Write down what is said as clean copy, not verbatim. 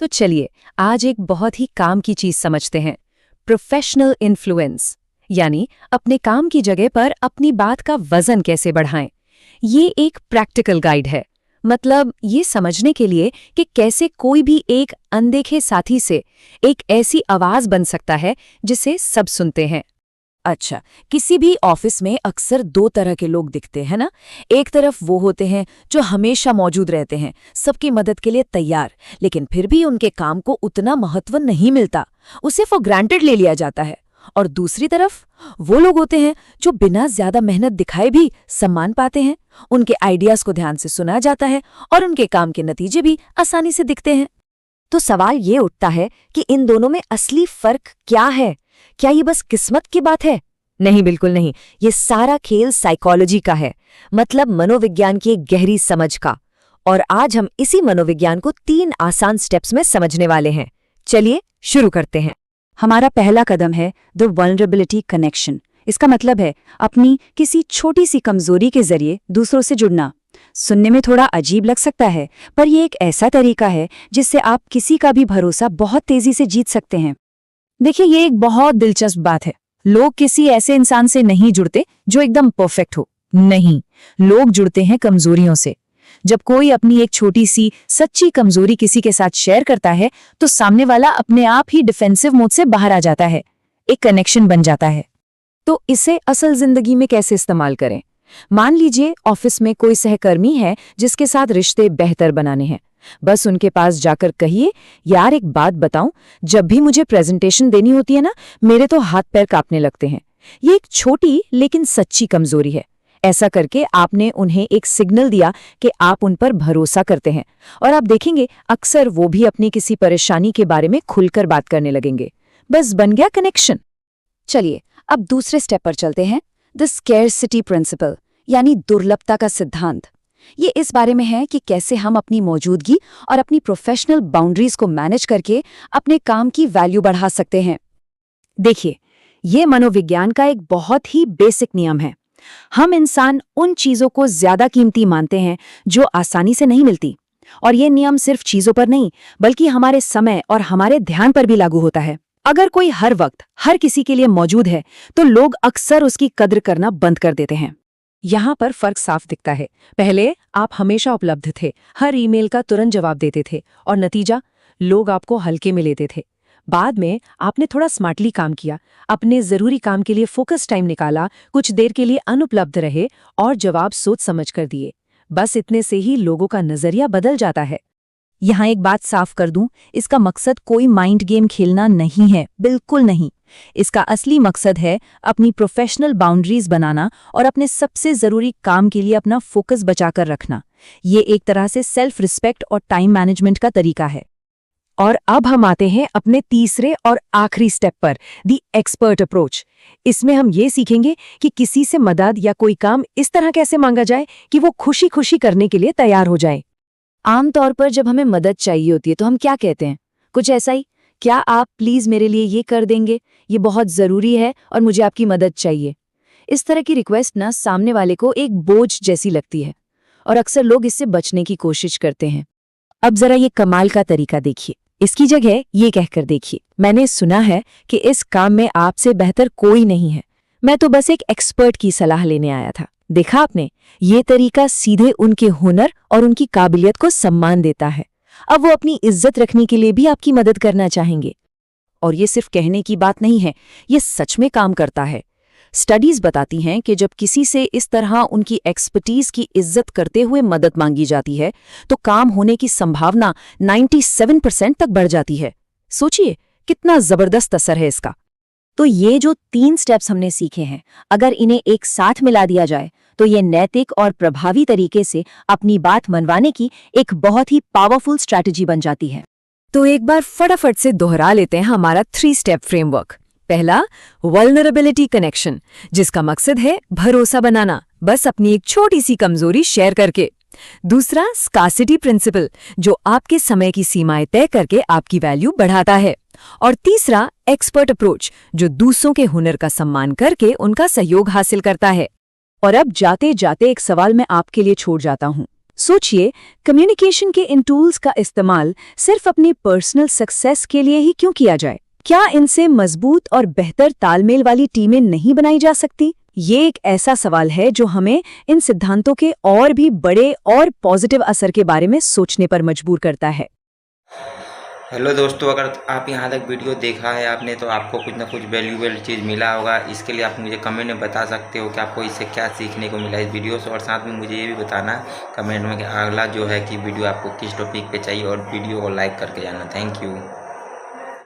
तो चलिए आज एक बहुत ही काम की चीज समझते हैं, प्रोफेशनल इन्फ्लुएंस, यानी अपने काम की जगह पर अपनी बात का वजन कैसे बढ़ाएं। ये एक प्रैक्टिकल गाइड है, मतलब ये समझने के लिए कि कैसे कोई भी एक अनदेखे साथी से एक ऐसी आवाज बन सकता है जिसे सब सुनते हैं। अच्छा, किसी भी ऑफिस में अक्सर दो तरह के लोग दिखते हैं ना। एक तरफ वो होते हैं जो हमेशा मौजूद रहते हैं, सबकी मदद के लिए तैयार, लेकिन फिर भी उनके काम को उतना महत्व नहीं मिलता, उसे फॉर ग्रांटेड ले लिया जाता है। और दूसरी तरफ वो लोग होते हैं जो बिना ज्यादा मेहनत दिखाए भी सम्मान पाते हैं, उनके आइडियाज को ध्यान से सुना जाता है और उनके काम के नतीजे भी आसानी से दिखते हैं। तो सवाल ये उठता है कि इन दोनों में असली फर्क क्या है? क्या ये बस किस्मत की बात है? नहीं, बिल्कुल नहीं। ये सारा खेल साइकोलॉजी का है, मतलब मनोविज्ञान की एक गहरी समझ का। और आज हम इसी मनोविज्ञान को 3 आसान स्टेप्स में समझने वाले हैं। चलिए शुरू करते हैं। हमारा पहला कदम है द वल्नरेबिलिटी कनेक्शन। इसका मतलब है अपनी किसी छोटी सी कमजोरी के जरिए दूसरों से जुड़ना। सुनने में थोड़ा अजीब लग सकता है, पर यह एक ऐसा तरीका है जिससे आप किसी का भी भरोसा बहुत तेजी से जीत सकते हैं। देखिए, ये एक बहुत दिलचस्प बात है। लोग किसी ऐसे इंसान से नहीं जुड़ते जो एकदम परफेक्ट हो। नहीं, लोग जुड़ते हैं कमजोरियों से। जब कोई अपनी एक छोटी सी सच्ची कमजोरी किसी के साथ शेयर करता है तो सामने वाला अपने आप ही डिफेंसिव मोड से बाहर आ जाता है, एक कनेक्शन बन जाता है। तो इसे असल जिंदगी में कैसे इस्तेमाल करें? मान लीजिए ऑफिस में कोई सहकर्मी है जिसके साथ रिश्ते बेहतर बनाने हैं। बस उनके पास जाकर कहिए, यार एक बात बताऊं, जब भी मुझे प्रेजेंटेशन देनी होती है ना, मेरे तो हाथ पैर कांपने लगते हैं। ये एक छोटी लेकिन सच्ची कमजोरी है। ऐसा करके आपने उन्हें एक सिग्नल दिया कि आप उन पर भरोसा करते हैं, और आप देखेंगे अक्सर वो भी अपनी किसी परेशानी के बारे में खुलकर बात करने लगेंगे। बस बन गया कनेक्शन। चलिए अब दूसरे स्टेप पर चलते हैं, द स्कैरसिटी प्रिंसिपल, यानी दुर्लभता का सिद्धांत। ये इस बारे में है कि कैसे हम अपनी मौजूदगी और अपनी प्रोफेशनल बाउंड्रीज को मैनेज करके अपने काम की वैल्यू बढ़ा सकते हैं। देखिए, ये मनोविज्ञान का एक बहुत ही बेसिक नियम है। हम इंसान उन चीजों को ज्यादा कीमती मानते हैं जो आसानी से नहीं मिलती, और ये नियम सिर्फ चीजों पर नहीं बल्कि हमारे समय और हमारे ध्यान पर भी लागू होता है। अगर कोई हर वक्त हर किसी के लिए मौजूद है तो लोग अक्सर उसकी कद्र करना बंद कर देते हैं। यहाँ पर फर्क साफ दिखता है। पहले आप हमेशा उपलब्ध थे, हर ईमेल का तुरंत जवाब देते थे, और नतीजा, लोग आपको हल्के में लेते थे। बाद में आपने थोड़ा स्मार्टली काम किया, अपने जरूरी काम के लिए फोकस टाइम निकाला, कुछ देर के लिए अनुपलब्ध रहे और जवाब सोच समझ कर दिए। बस इतने से ही लोगों का नजरिया बदल जाता है। यहाँ एक बात साफ कर दूं, इसका मकसद कोई माइंड गेम खेलना नहीं है, बिल्कुल नहीं। इसका असली मकसद है अपनी प्रोफेशनल बाउंड्रीज बनाना और अपने सबसे जरूरी काम के लिए अपना फोकस बचाकर रखना। ये एक तरह से सेल्फ रिस्पेक्ट और टाइम मैनेजमेंट का तरीका है। और अब हम आते हैं अपने तीसरे और आखिरी स्टेप पर, द एक्सपर्ट अप्रोच। इसमें हम ये सीखेंगे कि किसी से मदद या कोई काम इस तरह कैसे मांगा जाए कि वो खुशी खुशी करने के लिए तैयार हो जाए। आमतौर पर जब हमें मदद चाहिए होती है तो हम क्या कहते हैं? कुछ ऐसा ही, क्या आप प्लीज मेरे लिए ये कर देंगे, ये बहुत जरूरी है और मुझे आपकी मदद चाहिए। इस तरह की रिक्वेस्ट ना सामने वाले को एक बोझ जैसी लगती है, और अक्सर लोग इससे बचने की कोशिश करते हैं। अब जरा ये कमाल का तरीका देखिए। इसकी जगह ये कहकर देखिए, मैंने सुना है कि इस काम में आपसे बेहतर कोई नहीं है, मैं तो बस एक एक्सपर्ट की सलाह लेने आया था। देखा आपने, ये तरीका सीधे उनके हुनर और उनकी काबिलियत को सम्मान देता है। अब वो अपनी इज्जत रखने के लिए भी आपकी मदद करना चाहेंगे। और ये सिर्फ कहने की बात नहीं है, ये सच में काम करता है। स्टडीज बताती हैं कि जब किसी से इस तरह उनकी एक्सपर्टीज की इज्जत करते हुए मदद मांगी जाती है तो काम होने की संभावना 97% तक बढ़ जाती है। सोचिए कितना जबरदस्त असर है इसका। तो ये जो 3 स्टेप्स हमने सीखे हैं, अगर इन्हें एक साथ मिला दिया जाए तो ये नैतिक और प्रभावी तरीके से अपनी बात मनवाने की एक बहुत ही पावरफुल स्ट्रैटेजी बन जाती है। तो एक बार फटाफट से दोहरा लेते हैं हमारा 3 स्टेप फ्रेमवर्क। पहला, वल्नरेबिलिटी कनेक्शन, जिसका मकसद है भरोसा बनाना, बस अपनी एक छोटी सी कमजोरी शेयर करके। दूसरा, स्कार्सिटी प्रिंसिपल, जो आपके समय की सीमाएं तय करके आपकी वैल्यू बढ़ाता है। और तीसरा, एक्सपर्ट अप्रोच, जो दूसरों के हुनर का सम्मान करके उनका सहयोग हासिल करता है। और अब जाते जाते एक सवाल मैं आपके लिए छोड़ जाता हूं। सोचिए, कम्युनिकेशन के इन टूल्स का इस्तेमाल सिर्फ अपनी पर्सनल सक्सेस के लिए ही क्यों किया जाए? क्या इनसे मजबूत और बेहतर तालमेल वाली टीमें नहीं बनाई जा सकती? ये एक ऐसा सवाल है जो हमें इन सिद्धांतों के और भी बड़े और पॉजिटिव असर के बारे में सोचने पर मजबूर करता है। हेलो दोस्तों, अगर आप यहाँ तक वीडियो देखा है आपने तो आपको कुछ ना कुछ वैल्यूएबल चीज़ मिला होगा। इसके लिए आप मुझे कमेंट में बता सकते हो कि आपको इससे क्या सीखने को मिला इस वीडियो से, और साथ में मुझे ये भी बताना कमेंट में कि अगला जो है कि वीडियो आपको किस टॉपिक पे चाहिए, और वीडियो को लाइक करके जाना। Thank you.